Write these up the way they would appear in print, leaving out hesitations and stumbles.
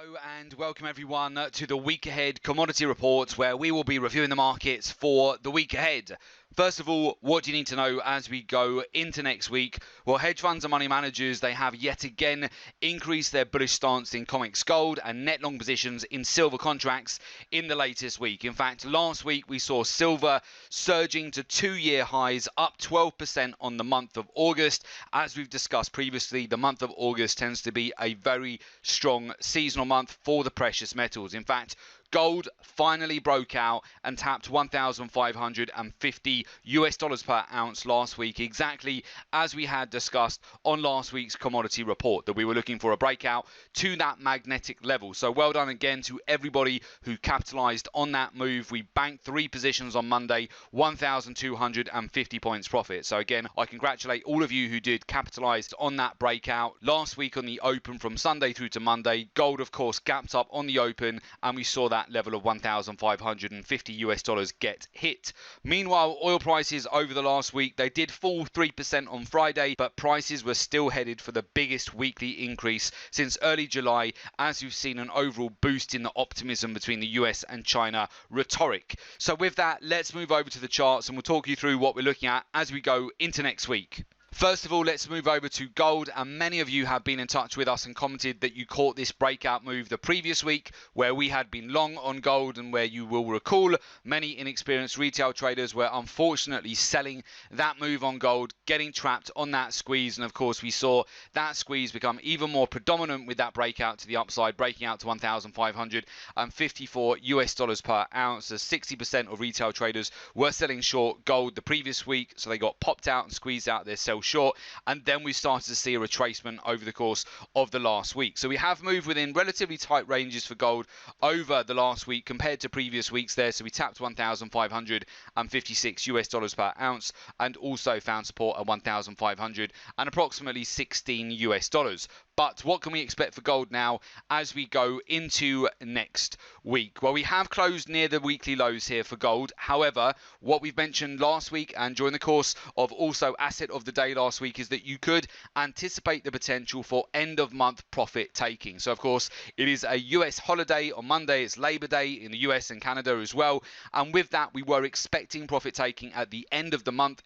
Hello and welcome everyone to the week ahead commodity report, where we will be reviewing the markets for the week ahead. First of all, what do you need to know as we go into next week? Well, hedge funds and money managers, they have yet again increased their bullish stance in COMEX gold and net long positions in silver contracts in the latest week. In fact, last week we saw silver surging to two-year highs, up 12% on the month of August. As we've discussed previously, the month of August tends to be a very strong seasonal month for the precious metals. In fact, gold finally broke out and tapped 1,550 US dollars per ounce last week, exactly as we had discussed on last week's commodity report, that we were looking for a breakout to that magnetic level. So well done again to everybody who capitalized on that move. We banked 3 positions on Monday, 1,250 points profit. So again, I congratulate all of you who did capitalize on that breakout. Last week on the open from Sunday through to Monday, gold of course gapped up on the open and we saw that level of 1,550 US dollars get hit. Meanwhile, oil prices over the last week, they did fall 3% on Friday, but prices were still headed for the biggest weekly increase since early July, as we've seen an overall boost in the optimism between the US and China rhetoric. So with that, let's move over to the charts and we'll talk you through what we're looking at as we go into next week. First of all, let's move over to gold, and many of you have been in touch with us and commented that you caught this breakout move the previous week where we had been long on gold, and where you will recall many inexperienced retail traders were unfortunately selling that move on gold, getting trapped on that squeeze. And of course we saw that squeeze become even more predominant with that breakout to the upside, breaking out to 1,554 US dollars per ounce, as 60% of retail traders were selling short gold the previous week, so they got popped out and squeezed out their sell short, and then we started to see a retracement over the course of the last week. So we have moved within relatively tight ranges for gold over the last week compared to previous weeks there. So we tapped 1,556 US dollars per ounce and also found support at 1,500 and approximately 16 US dollars. But what can we expect for gold now as we go into next week? Well, we have closed near the weekly lows here for gold. However, what we've mentioned last week and during the course of also asset of the day last week is that you could anticipate the potential for end of month profit taking. So of course, it is a US holiday on Monday. It's Labor Day in the US and Canada as well. And with that, we were expecting profit taking at the end of the month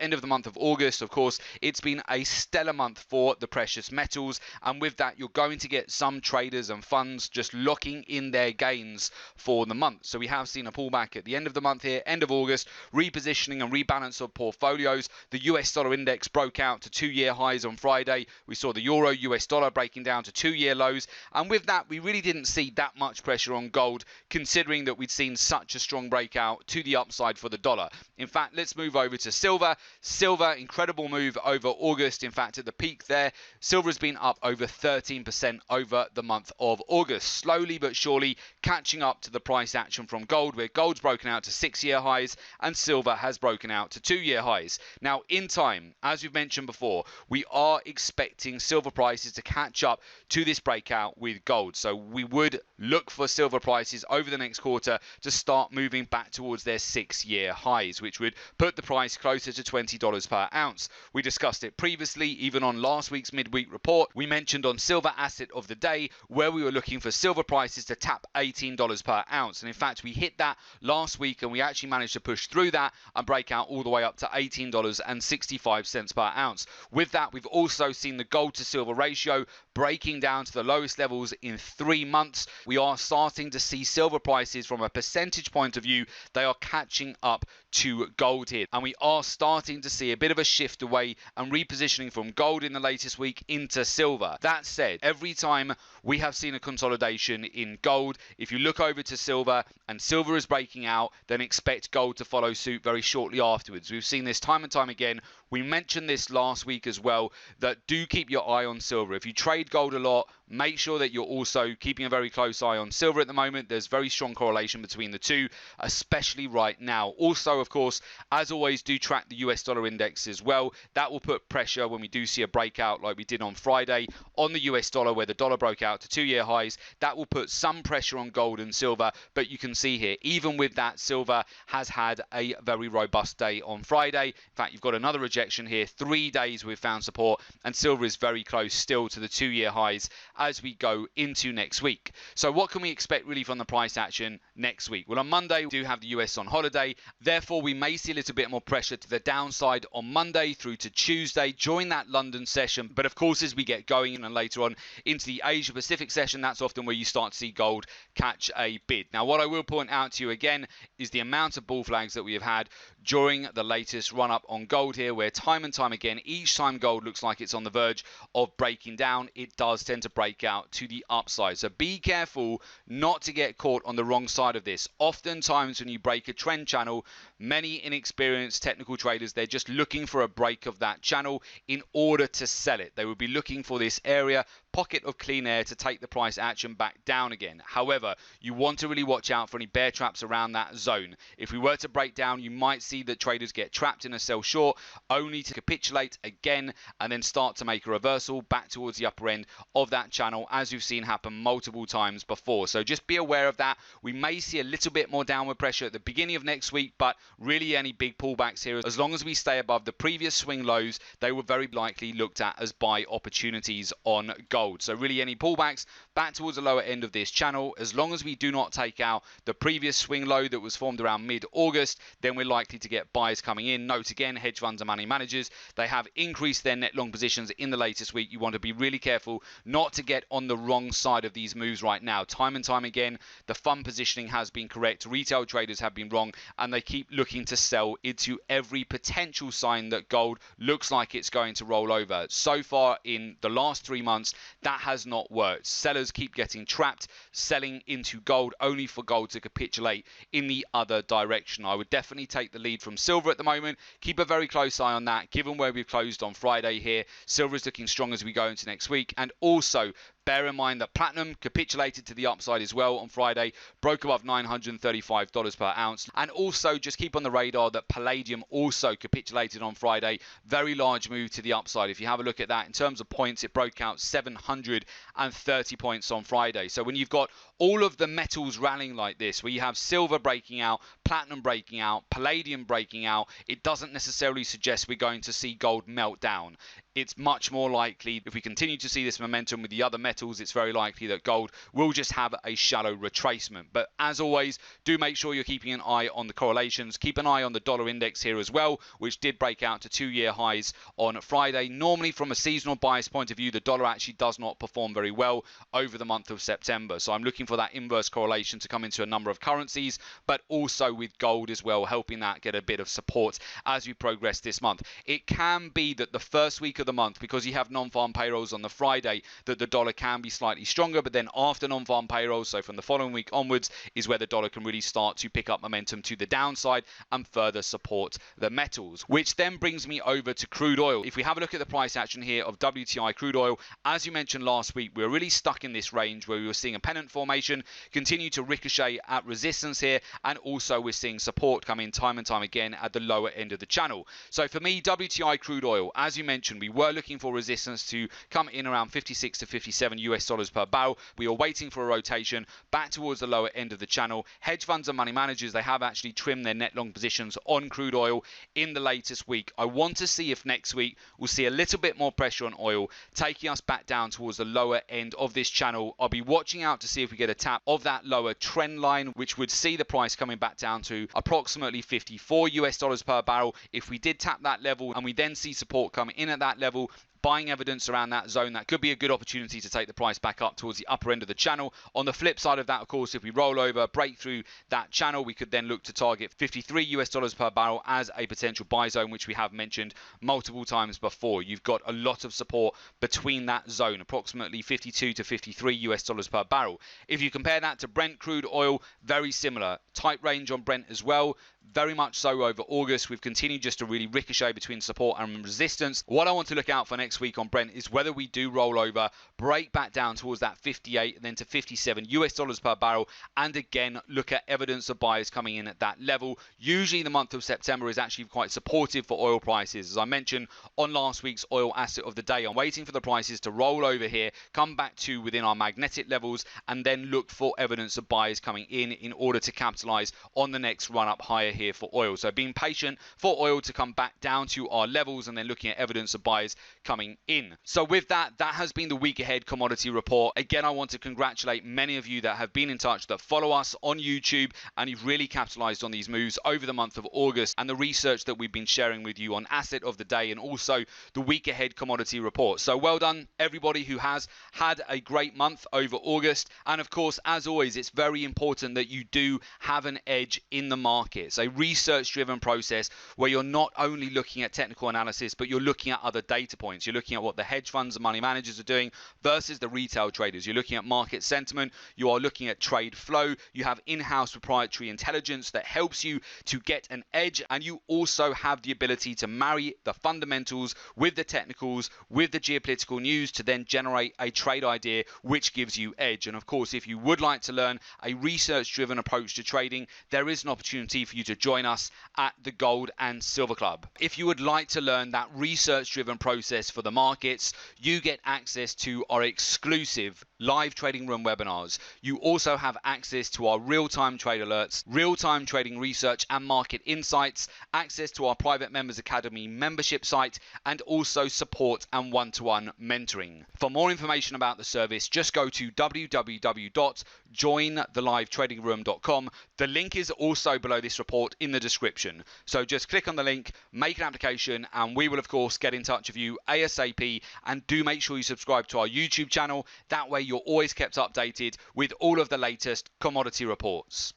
of August. Of course, it's been a stellar month for the precious metals. And with that, you're going to get some traders and funds just locking in their gains for the month. So we have seen a pullback at the end of the month here, end of August, repositioning and rebalance of portfolios. The US dollar index broke out to 2-year highs on Friday. We saw the euro US dollar breaking down to 2-year lows. And with that, we really didn't see that much pressure on gold, considering that we'd seen such a strong breakout to the upside for the dollar. In fact, let's move over to silver. Silver, incredible move over August. In fact, at the peak there, silver has been up over 13% over the month of August, slowly but surely catching up to the price action from gold, where gold's broken out to 6-year highs and silver has broken out to 2-year highs. Now, in time, as we've mentioned before, we are expecting silver prices to catch up to this breakout with gold. So we would look for silver prices over the next quarter to start moving back towards their 6-year highs, which would put the price closer to $20 per ounce. We discussed it previously, even on last week's midweek report. We mentioned on silver asset of the day where we were looking for silver prices to tap $18 per ounce. And in fact, we hit that last week and we actually managed to push through that and break out all the way up to $18.65 per ounce. With that, we've also seen the gold to silver ratio breaking down to the lowest levels in 3 months. We are starting to see silver prices from a percentage point of view, they are catching up to gold here. And we are starting to see a bit of a shift away and repositioning from gold in the latest week into silver. That said, every time we have seen a consolidation in gold, if you look over to silver and silver is breaking out, then expect gold to follow suit very shortly afterwards. We've seen this time and time again. We mentioned this last week as well, that do keep your eye on silver. If you trade gold a lot, make sure that you're also keeping a very close eye on silver at the moment. There's very strong correlation between the two, especially right now. Also, of course, as always, do track the US dollar index as well. That will put pressure when we do see a breakout like we did on Friday on the US dollar, where the dollar broke out to 2-year highs. That will put some pressure on gold and silver, but you can see here, even with that, silver has had a very robust day on Friday. In fact, you've got another rejection here, 3 days we've found support, and silver is very close still to the 2-year highs as we go into next week. So what can we expect really from the price action next week? Well, on Monday, we do have the US on holiday. Therefore, we may see a little bit more pressure to the downside on Monday through to Tuesday during that London session. But of course, as we get going and later on into the Asia Pacific session, that's often where you start to see gold catch a bid. Now, what I will point out to you again is the amount of bull flags that we have had during the latest run up on gold here, where time and time again, each time gold looks like it's on the verge of breaking down, it does tend to break out to the upside. So be careful not to get caught on the wrong side of this. Oftentimes when you break a trend channel, many inexperienced technical traders, they're just looking for a break of that channel in order to sell it. They would be looking for this area, pocket of clean air, to take the price action back down again. However, you want to really watch out for any bear traps around that zone. If we were to break down, you might see that traders get trapped in a sell short, only to capitulate again and then start to make a reversal back towards the upper end of that channel, as we've seen happen multiple times before. So just be aware of that. We may see a little bit more downward pressure at the beginning of next week, but really any big pullbacks here, as long as we stay above the previous swing lows, they were very likely looked at as buy opportunities on gold. So really any pullbacks back towards the lower end of this channel, as long as we do not take out the previous swing low that was formed around mid-August, then we're likely to get buyers coming in. Note again, hedge funds and money managers, they have increased their net long positions in the latest week. You want to be really careful not to get on the wrong side of these moves right now. Time and time again, the fund positioning has been correct. Retail traders have been wrong, and they keep looking to sell into every potential sign that gold looks like it's going to roll over. So far in the last 3 months, that has not worked. Sellers keep getting trapped, selling into gold only for gold to capitulate in the other direction. I would definitely take the lead from silver at the moment. Keep a very close eye on that, given where we've closed on Friday here. Silver is looking strong as we go into next week. And also, bear in mind that platinum capitulated to the upside as well on Friday, broke above $935 per ounce. And also just keep on the radar that palladium also capitulated on Friday. Very large move to the upside. If you have a look at that, in terms of points, it broke out 730 points on Friday. So when you've got all of the metals rallying like this, where you have silver breaking out, platinum breaking out, palladium breaking out, it doesn't necessarily suggest we're going to see gold melt down. It's much more likely, if we continue to see this momentum with the other metals, it's very likely that gold will just have a shallow retracement. But as always, do make sure you're keeping an eye on the correlations. Keep an eye on the dollar index here as well, which did break out to 2-year highs on Friday. Normally, from a seasonal bias point of view, the dollar actually does not perform very well over the month of September. So I'm looking for that inverse correlation to come into a number of currencies, but also with gold as well, helping that get a bit of support as we progress this month. It can be that the first week of the month, because you have non-farm payrolls on the Friday, that the dollar can be slightly stronger, but then after non-farm payrolls, so from the following week onwards, is where the dollar can really start to pick up momentum to the downside and further support the metals. Which then brings me over to crude oil. If we have a look at the price action here of WTI crude oil, as you mentioned last week, we were really stuck in this range where we were seeing a pennant formation continue to ricochet at resistance here, and also we're seeing support come in time and time again at the lower end of the channel. So for me, WTI crude oil, as you mentioned, we were looking for resistance to come in around 56 to 57 US dollars per barrel. We are waiting for a rotation back towards the lower end of the channel. Hedge funds and money managers, they have actually trimmed their net long positions on crude oil in the latest week. I want to see if next week we'll see a little bit more pressure on oil, taking us back down towards the lower end of this channel. I'll be watching out to see if we get a tap of that lower trend line, which would see the price coming back down to approximately 54 US dollars per barrel. If we did tap that level and we then see support coming in at that level, buying evidence around that zone, that could be a good opportunity to take the price back up towards the upper end of the channel. On the flip side of that, of course, if we roll over, break through that channel, we could then look to target 53 US dollars per barrel as a potential buy zone, which we have mentioned multiple times before. You've got a lot of support between that zone, approximately 52 to 53 US dollars per barrel. If you compare that to Brent crude oil, very similar. Tight range on Brent as well. Very much so over August. We've continued just to really ricochet between support and resistance. What I want to look out for next week on Brent is whether we do roll over, break back down towards that 58 and then to 57 US dollars per barrel, and again look at evidence of buyers coming in at that level. Usually the month of September is actually quite supportive for oil prices. As I mentioned on last week's oil asset of the day, I'm waiting for the prices to roll over here, come back to within our magnetic levels, and then look for evidence of buyers coming in order to capitalize on the next run up higher here for oil. So being patient for oil to come back down to our levels and then looking at evidence of buyers coming coming in. So with that has been the week ahead commodity report. Again, I want to congratulate many of you that have been in touch, that follow us on YouTube, and you've really capitalized on these moves over the month of August and the research that we've been sharing with you on asset of the day and also the week ahead commodity report. So well done everybody who has had a great month over August. And of course, as always, it's very important that you do have an edge in the markets, a research driven process where you're not only looking at technical analysis, but you're looking at other data points. You're looking at what the hedge funds and money managers are doing versus the retail traders. You're looking at market sentiment. You are looking at trade flow. You have in-house proprietary intelligence that helps you to get an edge, and you also have the ability to marry the fundamentals with the technicals, with the geopolitical news to then generate a trade idea which gives you edge. And of course, if you would like to learn a research-driven approach to trading, there is an opportunity for you to join us at the Gold and Silver Club. If you would like to learn that research-driven process for the markets, you get access to our exclusive live trading room webinars. You also have access to our real-time trade alerts, real-time trading research and market insights, access to our private members academy membership site, and also support and one-to-one mentoring. For more information about the service, just go to www.jointhelivetradingroom.com. The link is also below this report in the description. So just click on the link, make an application, and we will of course get in touch with you ASAP. And do make sure you subscribe to our YouTube channel. That way you're always kept updated with all of the latest commodity reports.